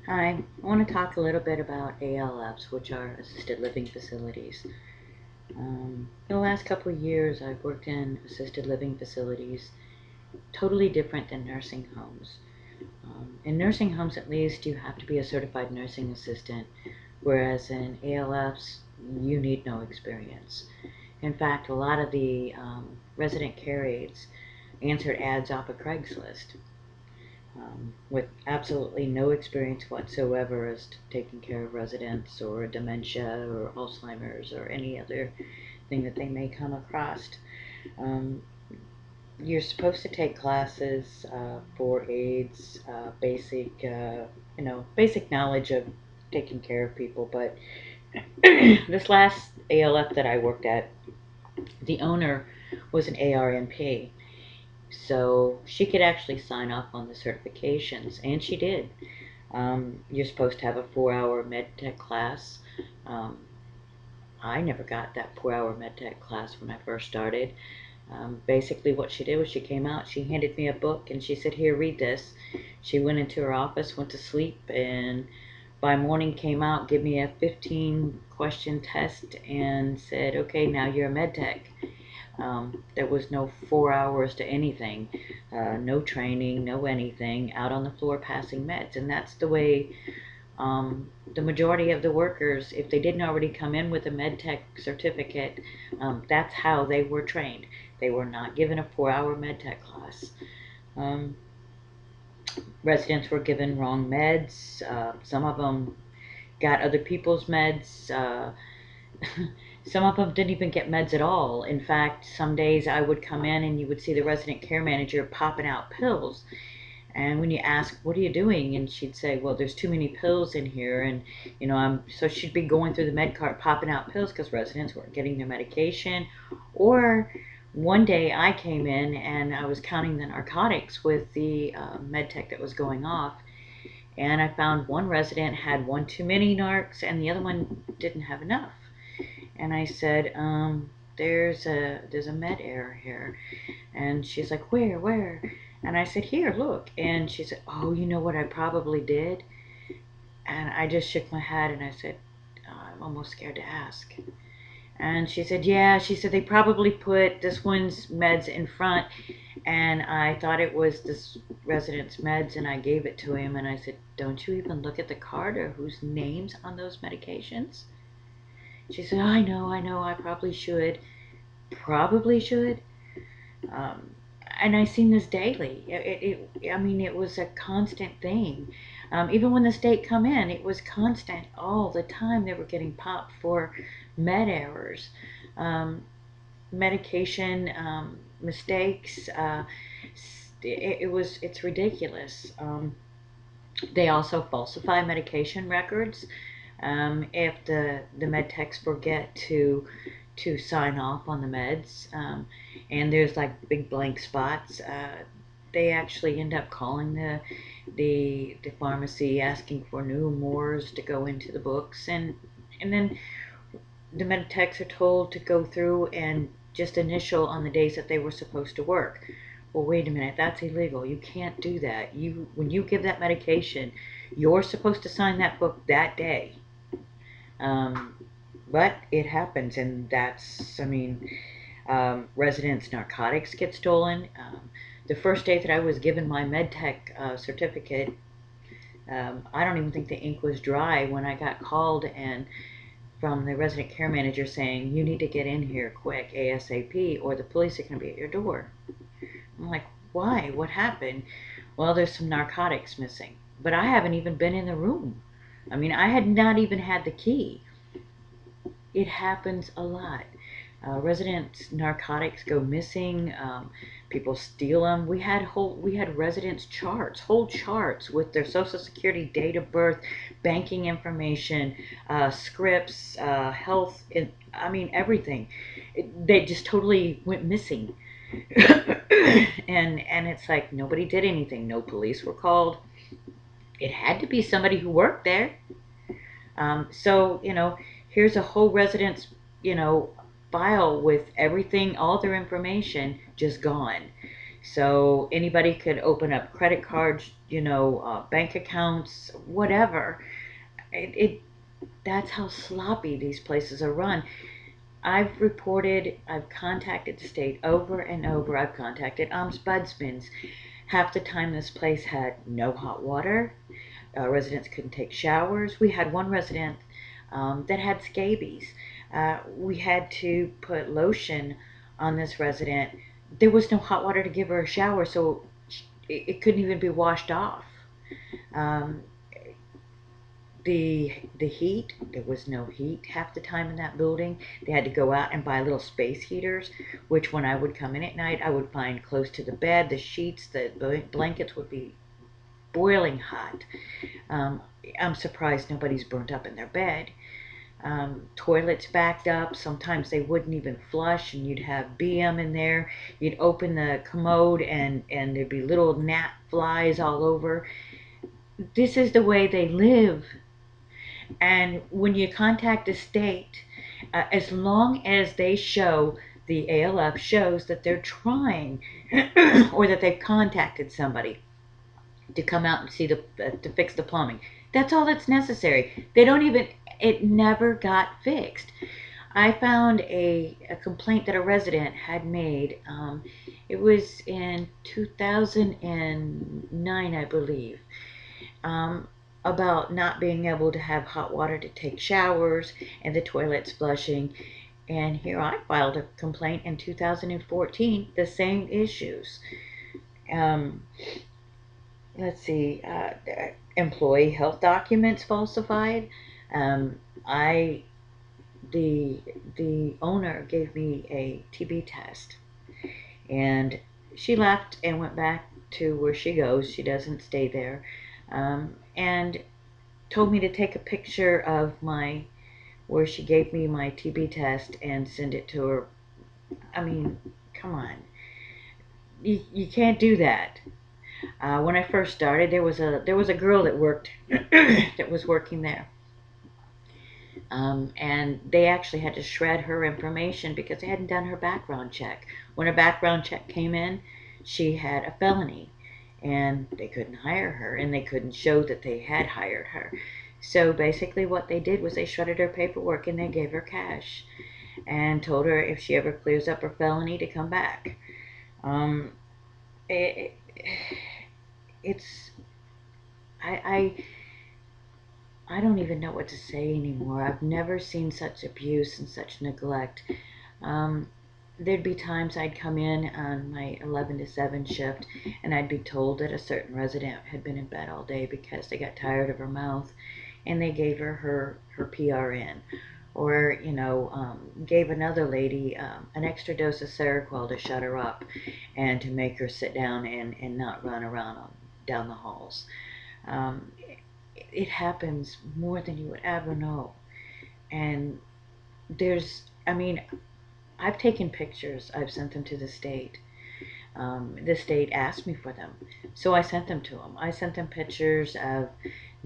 Hi, I want to talk a little bit about ALFs, which are assisted living facilities. In the last couple of years, I've worked in assisted living facilities, totally different than nursing homes. In nursing homes, at least, you have to be a certified nursing assistant, whereas in ALFs, you need no experience. In fact, a lot of the resident care aides answered ads off of Craigslist. With absolutely no experience whatsoever as to taking care of residents or dementia or Alzheimer's or any other thing that they may come across. Um, you're supposed to take classes for aides, basic knowledge of taking care of people. But this last ALF that I worked at, the owner was an ARNP, so she could actually sign off on the certifications, and she did. You're supposed to have a 4-hour med tech class. Um, I never got that 4-hour med tech class when I first started. Basically, what she did was she came out, she handed me a book, and she said, "Here, read this." She went into her office, went to sleep, and by morning came out, gave me a 15 question test, and said, "Okay, now you're a med tech." There was no 4 hours to anything, no training, no anything, out on the floor passing meds. And that's the way the majority of the workers, if they didn't already come in with a med tech certificate, that's how they were trained. They were not given a 4-hour med tech class. Um, Residents were given wrong meds. Some of them got other people's meds. Some of them didn't even get meds at all. In fact, some days I would come in and you would see the resident care manager popping out pills. And when you ask, "What are you doing?" And she'd say, "Well, there's too many pills in here." And, so she'd be going through the med cart popping out pills because residents weren't getting their medication. Or one day I came in and I was counting the narcotics with the med tech that was going off. And I found one resident had one too many narcs and the other one didn't have enough. And I said, there's a med error here. And she's like, where? And I said, "Here, look." And she said, "Oh, you know what I probably did?" And I just shook my head and I said, "Oh, I'm almost scared to ask." And she said, "Yeah." She said, "They probably put this one's meds in front, and I thought it was this resident's meds, and I gave it to him." And I said, "Don't you even look at the card or whose name's on those medications?" She said, I know, I probably should." Probably should. Um, and I seen this daily. I mean, it was a constant thing. Even when the state come in, it was constant all the time. They were getting popped for med errors, um, medication mistakes. It's ridiculous. They also falsify medication records. If the med techs forget to sign off on the meds, and there's like big blank spots, they actually end up calling the pharmacy asking for new mores to go into the books, and then the med techs are told to go through and just initial on the days that they were supposed to work. Well, wait a minute, that's illegal. You can't do that. When you give that medication, you're supposed to sign that book that day. Um, but it happens, and residents' narcotics get stolen. The first day that I was given my medtech certificate, I don't even think the ink was dry when I got called and from the resident care manager saying, "You need to get in here quick, ASAP, or the police are going to be at your door." I'm like, "Why? What happened?" "Well, there's some narcotics missing." But I haven't even been in the room. I mean, I had not even had the key. It happens a lot. Residents' narcotics go missing. People steal them. We had residents' charts, whole charts with their social security, date of birth, banking information, scripts, health. I mean everything. They just totally went missing. And it's like nobody did anything. No police were called. It had to be somebody who worked there. So, here's a whole residence, file with everything, all their information just gone. So anybody could open up credit cards, bank accounts, whatever. It That's how sloppy these places are run. I've contacted the state over and over. I've contacted ombudsmen. Half the time, this place had no hot water. Residents couldn't take showers. We had one resident that had scabies. We had to put lotion on this resident. There was no hot water to give her a shower, so it couldn't even be washed off. Um, the heat, there was no heat half the time in that building. They had to go out and buy little space heaters, which when I would come in at night, I would find close to the bed. The sheets, the blankets would be boiling hot. um, I'm surprised nobody's burnt up in their bed. Toilets backed up. Sometimes they wouldn't even flush, and you'd have BM in there. You'd open the commode, and there'd be little gnat flies all over. This is the way they live. And when you contact the state, as long as they show, the ALF shows that they're trying or that they've contacted somebody to come out and see to fix the plumbing, that's all that's necessary. They don't even, it never got fixed. I found a complaint that a resident had made. It was in 2009, I believe, um, about not being able to have hot water to take showers and the toilets flushing. And here I filed a complaint in 2014, the same issues. Um, let's see, employee health documents falsified. Um, I the owner gave me a TB test, and she left and went back to where she goes. She doesn't stay there, and told me to take a picture of my where she gave me my TB test and send it to her. I mean, come on, you can't do that. When I first started, there was a girl that worked that was working there, and they actually had to shred her information because they hadn't done her background check. When her background check came in, she had a felony, and they couldn't hire her, and they couldn't show that they had hired her. So basically, what they did was they shredded her paperwork and they gave her cash, and told her if she ever clears up her felony to come back. Um, it, it's I don't even know what to say anymore. I've never seen such abuse and such neglect. Um, there'd be times I'd come in on my 11 to 7 shift, and I'd be told that a certain resident had been in bed all day because they got tired of her mouth, and they gave her PRN. Or, gave another lady an extra dose of Seroquel to shut her up and to make her sit down and not run around down the halls. Um, it happens more than you would ever know. And I mean, I've taken pictures, I've sent them to the state. The state asked me for them, so I sent them to them. I sent them pictures of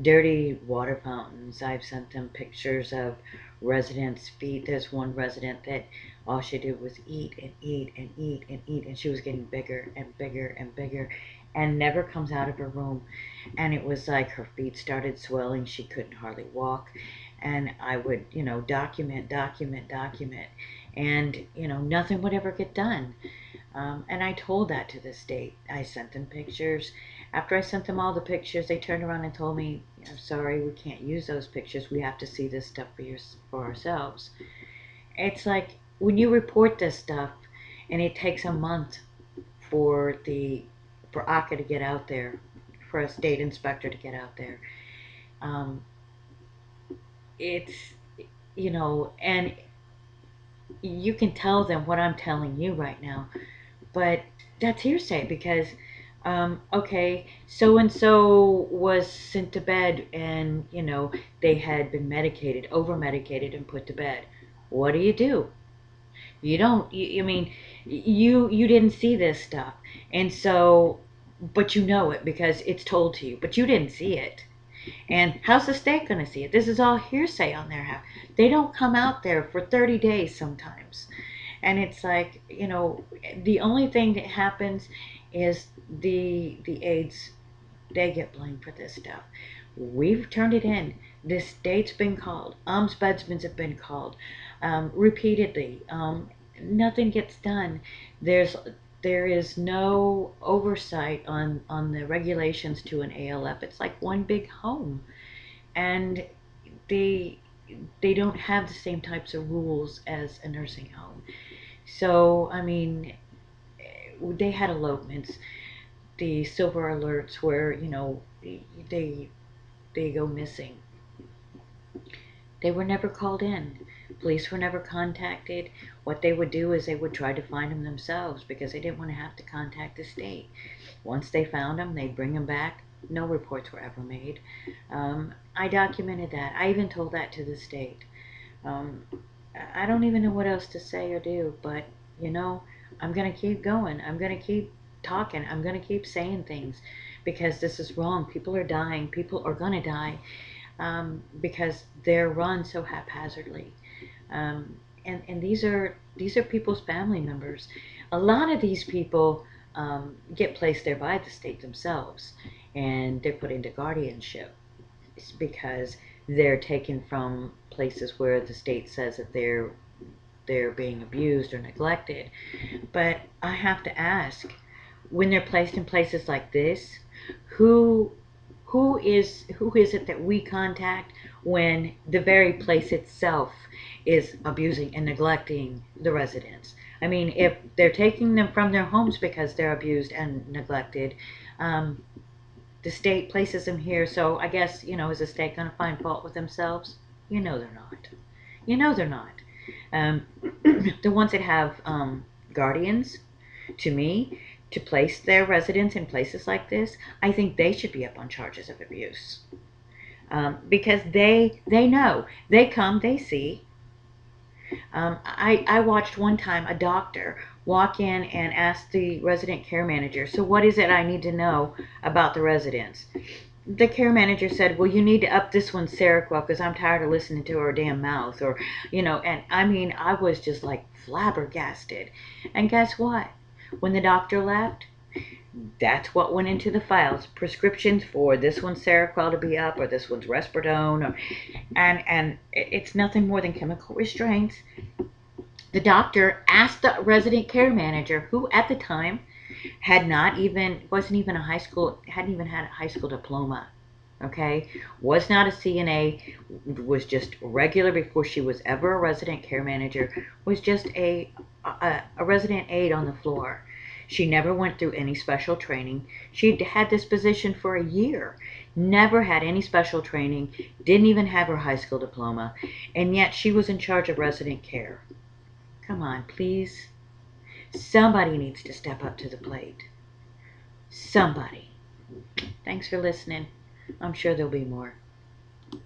dirty water fountains. I've sent them pictures of residents' feet. There's one resident that all she did was eat and eat and eat and eat, and she was getting bigger and bigger and bigger, and never comes out of her room. And it was like her feet started swelling. She couldn't hardly walk. And I would, document, document, document, and nothing would ever get done. And I told that to the state. I sent them pictures. After I sent them all the pictures, they turned around and told me, sorry, we can't use those pictures. We have to see this stuff for ourselves. It's like when you report this stuff and it takes a month for ACA to get out there, for a state inspector to get out there. Um, it's, and you can tell them what I'm telling you right now, but that's hearsay because, okay, so and so was sent to bed, and they had been medicated, over medicated, and put to bed. What do? You don't. I mean, you didn't see this stuff, and so, but you know it because it's told to you, but you didn't see it. And how's the state going to see it? This is all hearsay on their half. They don't come out there for 30 days sometimes. And it's like, the only thing that happens is the aides, they get blamed for this stuff. We've turned it in. The state's been called. Ombudsmen have been called repeatedly. Nothing gets done. There's there is no oversight on the regulations to an ALF. It's like one big home, and they they don't have the same types of rules as a nursing home. So I mean, they had elopements, the silver alerts where they they go missing. They were never called in. Police were never contacted. What they would do is they would try to find them themselves because they didn't want to have to contact the state. Once they found them, they'd bring them back. No reports were ever made. I documented that. I even told that to the state. Um, I don't even know what else to say or do, but you know, I'm going to keep going. I'm going to keep talking. I'm going to keep saying things because this is wrong. People are dying. People are going to die because they're run so haphazardly. And these are people's family members. A lot of these people get placed there by the state themselves, and they're put into guardianship. It's because they're taken from places where the state says that they're being abused or neglected. But I have to ask, when they're placed in places like this, who who is it that we contact when the very place itself is abusing and neglecting the residents? I mean, if they're taking them from their homes because they're abused and neglected, um, the state places them here. So I guess, is the state going to find fault with themselves? You know they're not. You know they're not. Um, the ones that have guardians, to me, to place their residents in places like this, I think they should be up on charges of abuse. Because they know. They come, they see. I watched one time a doctor walk in and ask the resident care manager, so what is it I need to know about the residents? The care manager said, well, you need to up this one's Seroquel because I'm tired of listening to her damn mouth. And I mean, I was just like flabbergasted. And guess what? When the doctor left, that's what went into the files. Prescriptions for this one's Seroquel to be up, or this one's Risperidone, and it's nothing more than chemical restraints. The doctor asked the resident care manager, who at the time wasn't even a high school, hadn't even had a high school diploma, okay, was not a CNA, was just regular before she was ever a resident care manager, was just a resident aide on the floor. She never went through any special training. She'd had this position for a year, never had any special training, didn't even have her high school diploma, and yet she was in charge of resident care. Come on, please. Somebody needs to step up to the plate. Somebody. Thanks for listening. I'm sure there'll be more.